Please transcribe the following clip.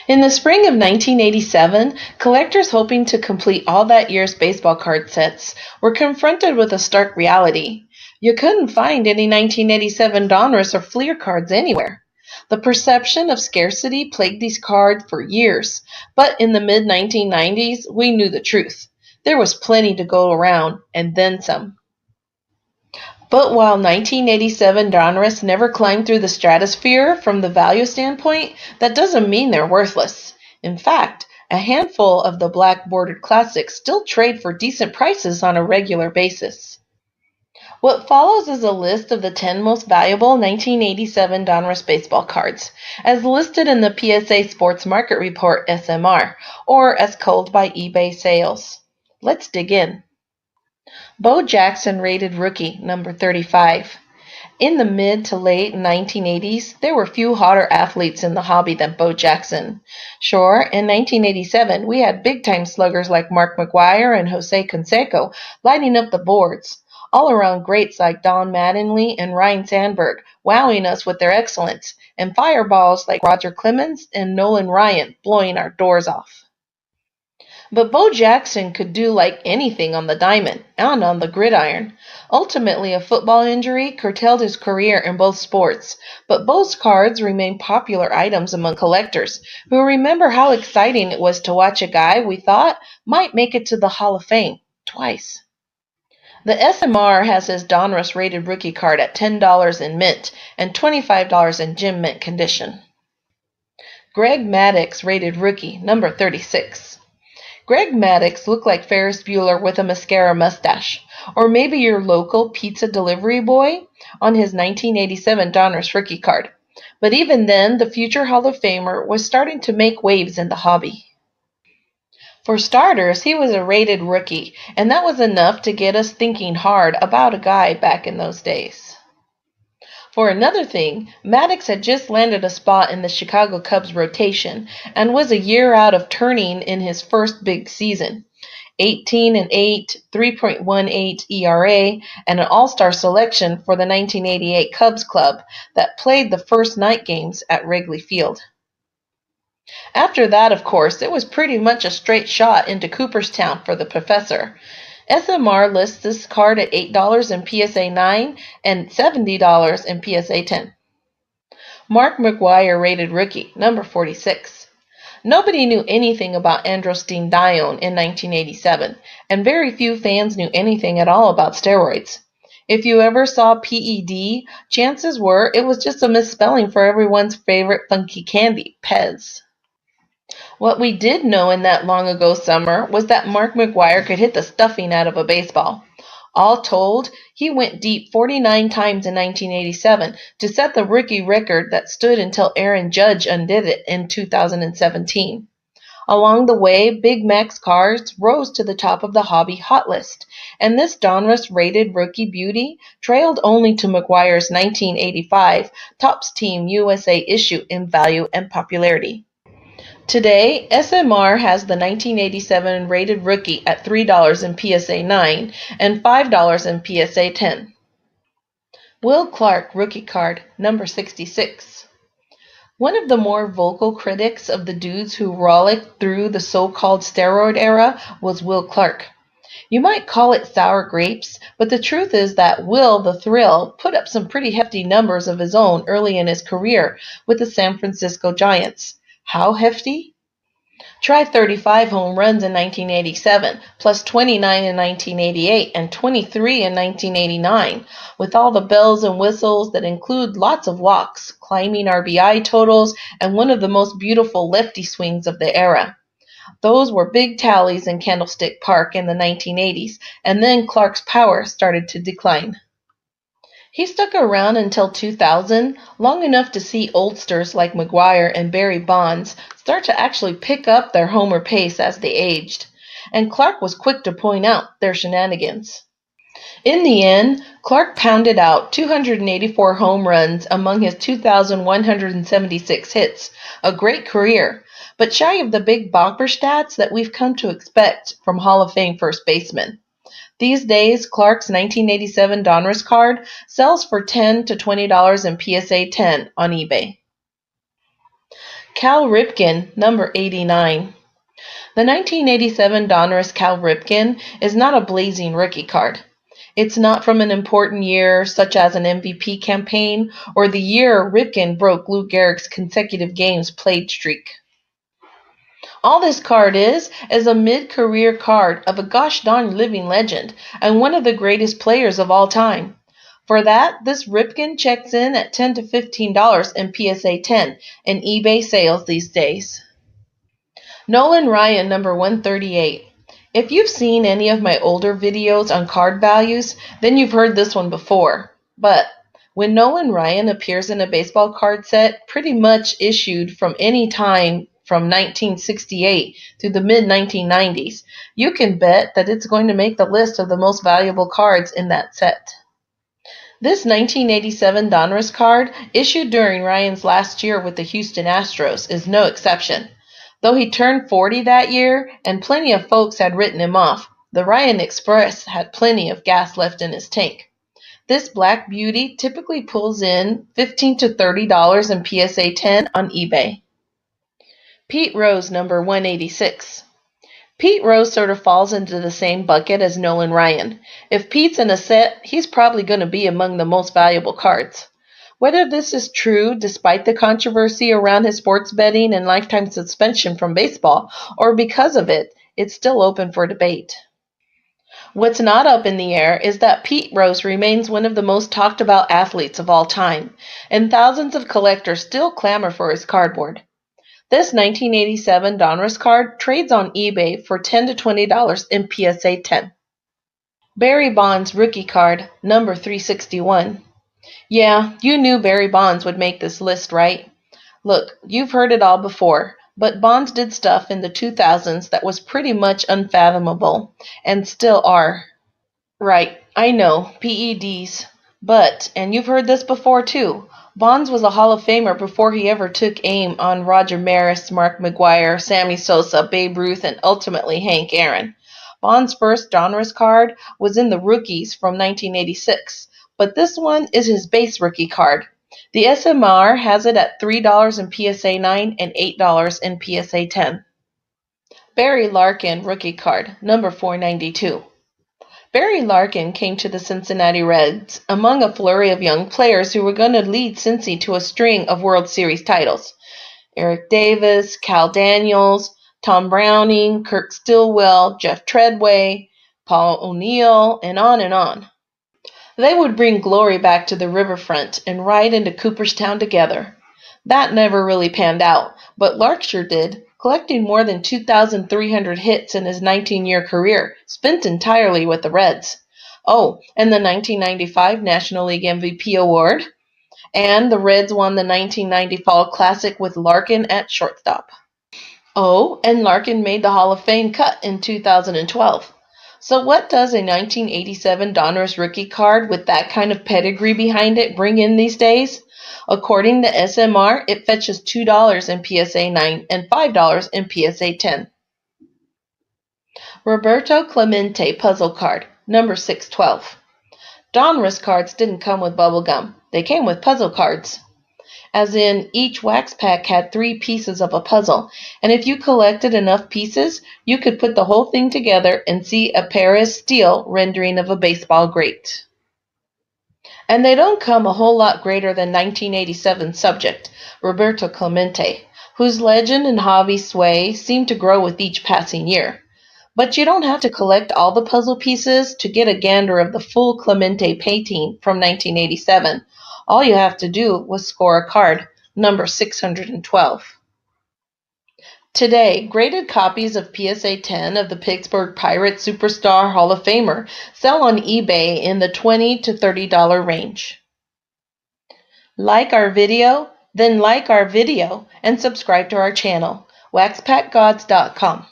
In the spring of 1987, collectors hoping to complete all that year's baseball card sets were confronted with a stark reality. You couldn't find any 1987 Donruss or Fleer cards anywhere. The perception of scarcity plagued these cards for years, but in the mid-1990s, we knew the truth. There was plenty to go around, and then some. But while 1987 Donruss never climbed through the stratosphere from the value standpoint, that doesn't mean they're worthless. In fact, a handful of the black bordered classics still trade for decent prices on a regular basis. What follows is a list of the 10 most valuable 1987 Donruss baseball cards, as listed in the PSA Sports Market Report SMR, or as culled by eBay sales. Let's dig in. Bo Jackson rated rookie, number 35. In the mid to late 1980s, there were few hotter athletes in the hobby than Bo Jackson. Sure, in 1987, we had big-time sluggers like Mark McGwire and Jose Canseco lighting up the boards. All-around greats like Don Mattingly and Ryne Sandberg wowing us with their excellence, and fireballs like Roger Clemens and Nolan Ryan blowing our doors off. But Bo Jackson could do like anything on the diamond and on the gridiron. Ultimately, a football injury curtailed his career in both sports, but Bo's cards remain popular items among collectors who remember how exciting it was to watch a guy we thought might make it to the Hall of Fame twice. The SMR has his Donruss rated rookie card at $10 in mint and $25 in gem mint condition. Greg Maddux rated rookie, number 36. Greg Maddux looked like Ferris Bueller with a mascara mustache, or maybe your local pizza delivery boy on his 1987 Donruss rookie card. But even then, the future Hall of Famer was starting to make waves in the hobby. For starters, he was a rated rookie, and that was enough to get us thinking hard about a guy back in those days. For another thing, Maddux had just landed a spot in the Chicago Cubs rotation and was a year out of turning in his first big season. 18-8, 3.18 ERA, and an all-star selection for the 1988 Cubs club that played the first night games at Wrigley Field. After that, of course, it was pretty much a straight shot into Cooperstown for the professor. SMR lists this card at $8 in PSA 9 and $70 in PSA 10. Mark McGwire rated rookie, number 46. Nobody knew anything about androstenedione in 1987, and very few fans knew anything at all about steroids. If you ever saw PED, chances were it was just a misspelling for everyone's favorite funky candy, Pez. What we did know in that long ago summer was that Mark McGwire could hit the stuffing out of a baseball. All told, he went deep 49 times in 1987 to set the rookie record that stood until Aaron Judge undid it in 2017. Along the way, Big Mac's cards rose to the top of the hobby hot list, and this Donruss rated rookie beauty trailed only to McGwire's 1985 Topps Team USA issue in value and popularity. Today, SMR has the 1987 rated rookie at $3 in PSA 9 and $5 in PSA 10. Will Clark rookie card, number 66. One of the more vocal critics of the dudes who rollicked through the so-called steroid era was Will Clark. You might call it sour grapes, but the truth is that Will the Thrill put up some pretty hefty numbers of his own early in his career with the San Francisco Giants. How hefty? Try 35 home runs in 1987, plus 29 in 1988, and 23 in 1989, with all the bells and whistles that include lots of walks, climbing RBI totals, and one of the most beautiful lefty swings of the era. Those were big tallies in Candlestick Park in the 1980s, and then Clark's power started to decline. He stuck around until 2000, long enough to see oldsters like McGwire and Barry Bonds start to actually pick up their homer pace as they aged, and Clark was quick to point out their shenanigans. In the end, Clark pounded out 284 home runs among his 2,176 hits, a great career, but shy of the big bopper stats that we've come to expect from Hall of Fame first basemen. These days, Clark's 1987 Donruss card sells for $10 to $20 in PSA 10 on eBay. Cal Ripken, number 89. The 1987 Donruss Cal Ripken is not a blazing rookie card. It's not from an important year, such as an MVP campaign, or the year Ripken broke Lou Gehrig's consecutive games played streak. All this card is a mid-career card of a gosh darn living legend and one of the greatest players of all time. For that, this Ripken checks in at $10 to $15 in PSA 10 and eBay sales these days. Nolan Ryan, number 138. If you've seen any of my older videos on card values, then you've heard this one before. But when Nolan Ryan appears in a baseball card set pretty much issued from any time from 1968 through the mid-1990s, you can bet that it's going to make the list of the most valuable cards in that set. This 1987 Donruss card, issued during Ryan's last year with the Houston Astros, is no exception. Though he turned 40 that year and plenty of folks had written him off, the Ryan Express had plenty of gas left in his tank. This black beauty typically pulls in $15 to $30 in PSA 10 on eBay. Pete Rose, number 186. Pete Rose sort of falls into the same bucket as Nolan Ryan. If Pete's in a set, he's probably going to be among the most valuable cards. Whether this is true, despite the controversy around his sports betting and lifetime suspension from baseball, or because of it, it's still open for debate. What's not up in the air is that Pete Rose remains one of the most talked about athletes of all time, and thousands of collectors still clamor for his cardboard. This 1987 Donruss card trades on eBay for $10 to $20 in PSA 10. Barry Bonds rookie card, number 361. Yeah, you knew Barry Bonds would make this list, right? Look, you've heard it all before, but Bonds did stuff in the 2000s that was pretty much unfathomable, and still are. Right, I know, PEDs. But, and you've heard this before too, Bonds was a Hall of Famer before he ever took aim on Roger Maris, Mark McGwire, Sammy Sosa, Babe Ruth, and ultimately Hank Aaron. Bonds' first Donruss card was in the Rookies from 1986, but this one is his base rookie card. The SMR has it at $3 in PSA 9 and $8 in PSA 10. Barry Larkin rookie card, number 492. Barry Larkin came to the Cincinnati Reds among a flurry of young players who were going to lead Cincy to a string of World Series titles. Eric Davis, Cal Daniels, Tom Browning, Kirk Stillwell, Jeff Treadway, Paul O'Neill, and on and on. They would bring glory back to the riverfront and ride into Cooperstown together. That never really panned out, but Lark sure did, collecting more than 2,300 hits in his 19-year career, spent entirely with the Reds. Oh, and the 1995 National League MVP award. And the Reds won the 1990 Fall Classic with Larkin at shortstop. Oh, and Larkin made the Hall of Fame cut in 2012. So what does a 1987 Donruss rookie card with that kind of pedigree behind it bring in these days? According to SMR, it fetches $2 in PSA 9 and $5 in PSA 10. Roberto Clemente puzzle card, number 612. Donruss cards didn't come with bubblegum. They came with puzzle cards. As in, each wax pack had 3 pieces of a puzzle, and if you collected enough pieces, you could put the whole thing together and see a Paris steel rendering of a baseball great. And they don't come a whole lot greater than 1987 subject, Roberto Clemente, whose legend and hobby sway seem to grow with each passing year. But you don't have to collect all the puzzle pieces to get a gander of the full Clemente painting from 1987. All you have to do was score a card, number 612. Today, graded copies of PSA 10 of the Pittsburgh Pirates Superstar Hall of Famer sell on eBay in the $20 to $30 range. Like our video? Then like our video and subscribe to our channel, waxpackgods.com.